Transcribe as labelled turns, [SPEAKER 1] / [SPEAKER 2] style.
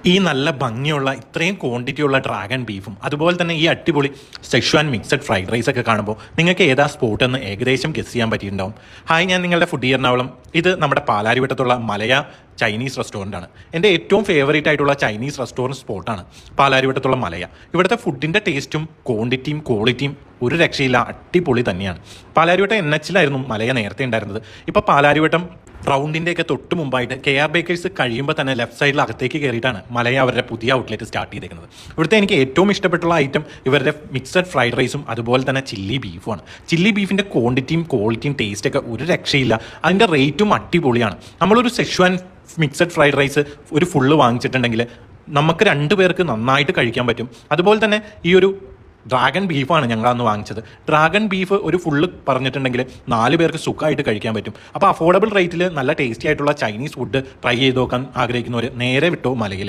[SPEAKER 1] ഈ നല്ല ഭംഗിയുള്ള ഇത്രയും ക്വാണ്ടിറ്റിയുള്ള ഡ്രാഗൺ ബീഫും അതുപോലെ തന്നെ ഈ അടിപൊളി സെഷ്വാൻ മിക്സഡ് ഫ്രൈഡ് റൈസ് ഒക്കെ കാണുമ്പോൾ നിങ്ങൾക്ക് ഏതാ സ്പോട്ട് എന്ന് ഏകദേശം ഗസ് ചെയ്യാൻ പറ്റിയിട്ടുണ്ടാവും. ഹായ്, ഞാൻ നിങ്ങളുടെ ഫുഡ് എറണാകുളം. ഇത് നമ്മുടെ പാലാരിവട്ടത്തുള്ള മലയ ചൈനീസ് റെസ്റ്റോറൻ്റ് ആണ്. എൻ്റെ ഏറ്റവും ഫേവറേറ്റ് ആയിട്ടുള്ള ചൈനീസ് റെസ്റ്റോറൻറ്റ് സ്പോട്ടാണ് പാലാരിവട്ടത്തുള്ള മലയ. ഇവിടുത്തെ ഫുഡിൻ്റെ ടേസ്റ്റും ക്വാണ്ടിറ്റിയും ക്വാളിറ്റിയും ഒരു രക്ഷയില്ല, അടിപൊളി തന്നെയാണ്. പാലാരിവട്ടം NH-ലായിരുന്നു മലയ നേരത്തെ ഉണ്ടായിരുന്നത്. ഇപ്പോൾ പാലാരിവട്ടം റൗണ്ടിൻ്റെയൊക്കെ തൊട്ട് മുമ്പായിട്ട് KR ബേക്കേഴ്സ് കഴിയുമ്പോൾ തന്നെ ലെഫ്റ്റ് സൈഡിൽ അകത്തേക്ക് കയറിയിട്ടാണ് മലയ അവരുടെ പുതിയ ഔട്ട്ലെറ്റ് സ്റ്റാർട്ട് ചെയ്തേക്കുന്നത്. ഇവിടുത്തെ എനിക്ക് ഏറ്റവും ഇഷ്ടപ്പെട്ടുള്ള ഐറ്റം ഇവരുടെ മിക്സഡ് ഫ്രൈഡ് റൈസും അതുപോലെ തന്നെ ചില്ലി ബീഫുമാണ്. ചില്ലി ബീഫിൻ്റെ ക്വാണ്ടിറ്റിയും ക്വാളിറ്റിയും ടേസ്റ്റൊക്കെ ഒരു രക്ഷയില്ല, അതിൻ്റെ റേറ്റും അടിപൊളിയാണ്. നമ്മളൊരു സെഷ്വാൻ മിക്സഡ് ഫ്രൈഡ് റൈസ് ഒരു ഫുള്ള് വാങ്ങിച്ചിട്ടുണ്ടെങ്കിൽ നമുക്ക് 2 പേർക്ക് നന്നായിട്ട് കഴിക്കാൻ പറ്റും. അതുപോലെ തന്നെ ഈ ഒരു ഡ്രാഗൺ ബീഫാണ് ഞങ്ങൾ അന്ന് വാങ്ങിച്ചത്. ഡ്രാഗൺ ബീഫ് ഒരു ഫുള്ള് പറഞ്ഞിട്ടുണ്ടെങ്കിൽ 4 പേർക്ക് സുഖമായിട്ട് കഴിക്കാൻ പറ്റും. അപ്പോൾ അഫോർഡബിൾ റേറ്റിൽ നല്ല ടേസ്റ്റി ആയിട്ടുള്ള ചൈനീസ് ഫുഡ് ട്രൈ ചെയ്ത് നോക്കാൻ ആഗ്രഹിക്കുന്നവർ നേരെ വിട്ടോ മലയിൽ.